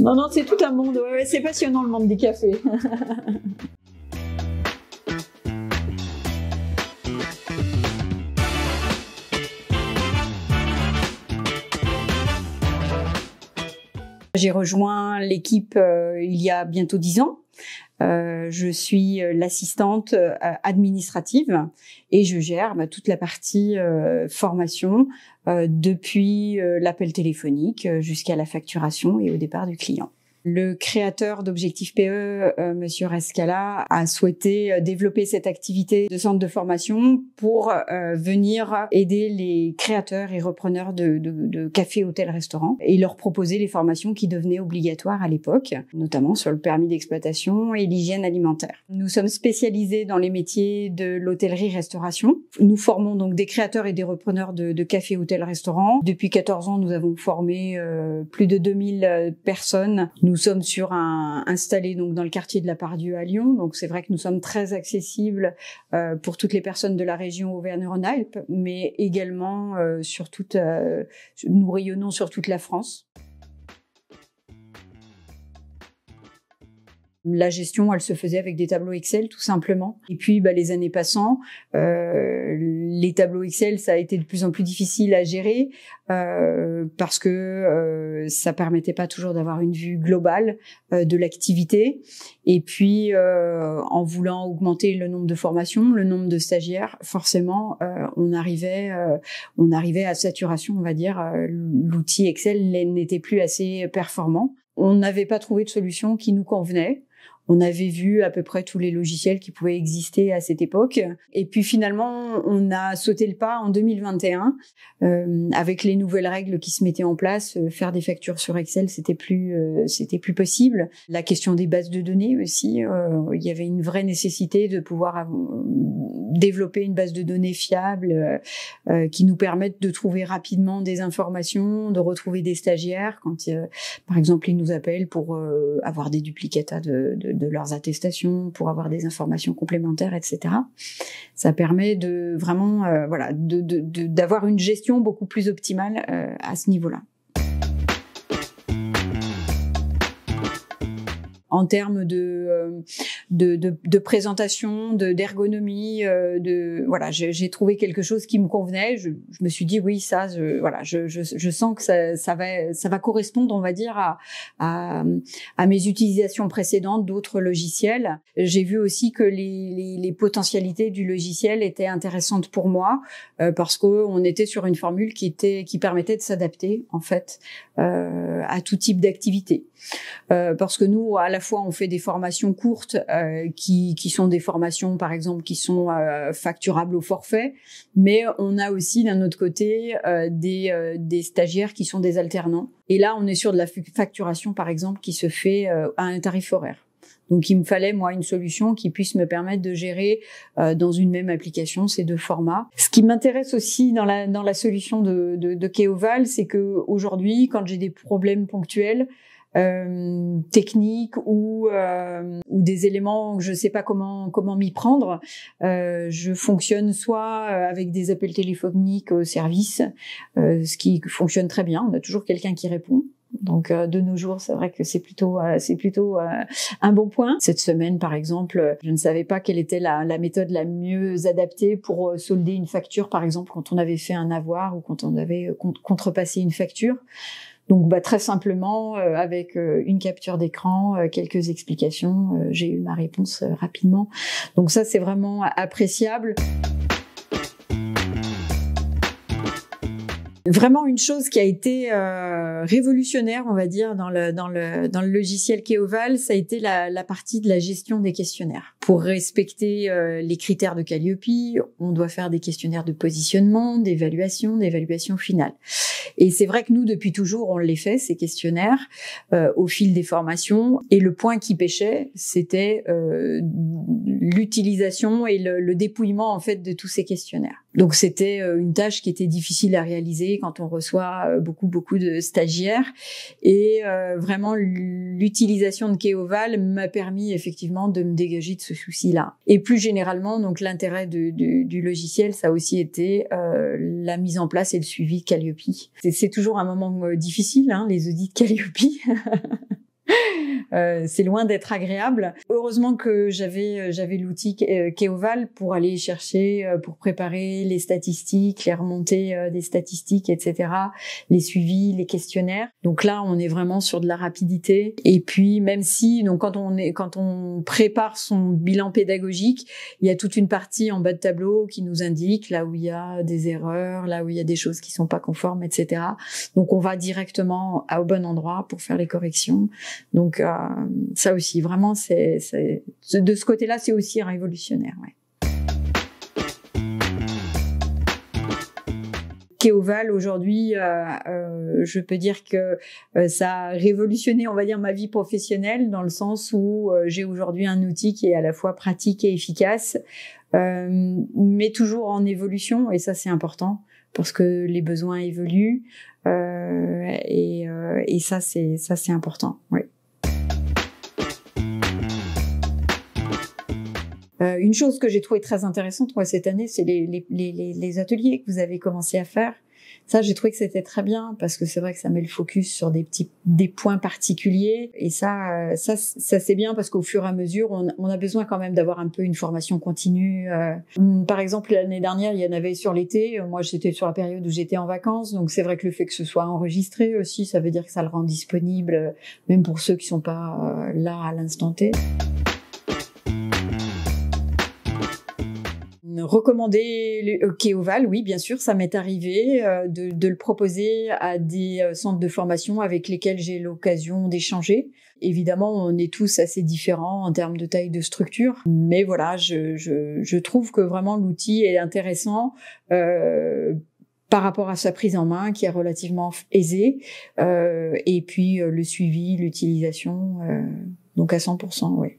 Non, non, c'est tout un monde. Ouais, c'est passionnant le monde du café. J'ai rejoint l'équipe il y a bientôt 10 ans. Je suis l'assistante administrative et je gère toute la partie formation depuis l'appel téléphonique jusqu'à la facturation et au départ du client. Le créateur d'Objectif PE, Monsieur Rescala, a souhaité développer cette activité de centre de formation pour venir aider les créateurs et repreneurs de cafés, hôtels, restaurants et leur proposer les formations qui devenaient obligatoires à l'époque, notamment sur le permis d'exploitation et l'hygiène alimentaire. Nous sommes spécialisés dans les métiers de l'hôtellerie-restauration. Nous formons donc des créateurs et des repreneurs de cafés, hôtels, restaurants. Depuis 14 ans, nous avons formé plus de 2000 personnes. Nous sommes installés donc dans le quartier de la Pardieu à Lyon, donc c'est vrai que nous sommes très accessibles pour toutes les personnes de la région Auvergne-Rhône-Alpes, mais également nous rayonnons sur toute la France. La gestion, elle se faisait avec des tableaux Excel, tout simplement. Et puis, les années passant, les tableaux Excel, ça a été de plus en plus difficile à gérer parce que ça permettait pas toujours d'avoir une vue globale de l'activité. Et puis, en voulant augmenter le nombre de formations, le nombre de stagiaires, forcément, on arrivait à saturation, on va dire. L'outil Excel n'était plus assez performant. On n'avait pas trouvé de solution qui nous convenait. On avait vu à peu près tous les logiciels qui pouvaient exister à cette époque. Et puis finalement, on a sauté le pas en 2021 avec les nouvelles règles qui se mettaient en place. Faire des factures sur Excel, c'était plus possible. La question des bases de données aussi, il y avait une vraie nécessité de pouvoir développer une base de données fiable qui nous permette de trouver rapidement des informations, de retrouver des stagiaires quand, par exemple, ils nous appellent pour avoir des duplicata de leurs attestations, pour avoir des informations complémentaires, etc. Ça permet de vraiment, d'avoir une gestion beaucoup plus optimale à ce niveau-là. En termes de présentation, d'ergonomie, j'ai trouvé quelque chose qui me convenait. Je me suis dit oui, ça, je sens que ça va correspondre, on va dire, à mes utilisations précédentes d'autres logiciels. J'ai vu aussi que les potentialités du logiciel étaient intéressantes pour moi parce que on était sur une formule qui permettait de s'adapter en fait à tout type d'activité. Parce que nous, à la fois, on fait des formations courtes qui sont des formations, par exemple, qui sont facturables au forfait, mais on a aussi, d'un autre côté, des stagiaires qui sont des alternants. Et là, on est sur de la facturation, par exemple, qui se fait à un tarif horaire. Donc, il me fallait, moi, une solution qui puisse me permettre de gérer dans une même application ces deux formats. Ce qui m'intéresse aussi dans la solution de Keoval, c'est que aujourd'hui, quand j'ai des problèmes ponctuels, techniques ou des éléments que je sais pas comment m'y prendre, je fonctionne soit avec des appels téléphoniques au service, ce qui fonctionne très bien, on a toujours quelqu'un qui répond. Donc de nos jours, c'est vrai que c'est plutôt un bon point. Cette semaine, par exemple, je ne savais pas quelle était la méthode la mieux adaptée pour solder une facture, par exemple, quand on avait fait un avoir ou quand on avait contrepassé une facture. Donc très simplement, avec une capture d'écran, quelques explications, j'ai eu ma réponse rapidement. Donc ça, c'est vraiment appréciable. Vraiment une chose qui a été révolutionnaire, on va dire, dans le logiciel Keoval, ça a été la partie de la gestion des questionnaires. Pour respecter les critères de Calliope, on doit faire des questionnaires de positionnement, d'évaluation finale. Et c'est vrai que nous, depuis toujours, on les fait, ces questionnaires, au fil des formations. Et le point qui pêchait, c'était l'utilisation et le dépouillement, en fait, de tous ces questionnaires. Donc c'était une tâche qui était difficile à réaliser quand on reçoit beaucoup de stagiaires, et vraiment l'utilisation de Keoval m'a permis effectivement de me dégager de ce souci-là. Et plus généralement, donc l'intérêt du logiciel, ça a aussi été la mise en place et le suivi de Calliope. C'est toujours un moment difficile, hein, les audits Calliope. c'est loin d'être agréable. Heureusement que j'avais l'outil Keoval pour aller chercher, pour préparer les statistiques, les remontées des statistiques, etc., les suivis, les questionnaires. Donc là, on est vraiment sur de la rapidité. Et puis, même si, donc quand on prépare son bilan pédagogique, il y a toute une partie en bas de tableau qui nous indique là où il y a des erreurs, là où il y a des choses qui sont pas conformes, etc. Donc on va directement au bon endroit pour faire les corrections. Donc ça aussi, vraiment, c'est de ce côté-là, c'est aussi révolutionnaire. Ouais. Keoval aujourd'hui, je peux dire que ça a révolutionné, on va dire, ma vie professionnelle dans le sens où j'ai aujourd'hui un outil qui est à la fois pratique et efficace, mais toujours en évolution, et ça c'est important parce que les besoins évoluent et ça c'est important. Oui. Une chose que j'ai trouvé très intéressante moi cette année, c'est les ateliers que vous avez commencé à faire. Ça, j'ai trouvé que c'était très bien parce que c'est vrai que ça met le focus sur des points particuliers, et ça c'est bien parce qu'au fur et à mesure, on a besoin quand même d'avoir un peu une formation continue. Par exemple, l'année dernière, il y en avait sur l'été. Moi, j'étais sur la période où j'étais en vacances, donc c'est vrai que le fait que ce soit enregistré aussi, ça veut dire que ça le rend disponible, même pour ceux qui sont pas là à l'instant T. Recommander le Keoval, oui, bien sûr, ça m'est arrivé de le proposer à des centres de formation avec lesquels j'ai l'occasion d'échanger. Évidemment, on est tous assez différents en termes de taille de structure, mais voilà, je trouve que vraiment l'outil est intéressant par rapport à sa prise en main, qui est relativement aisée, et puis le suivi, l'utilisation, donc à 100%, oui.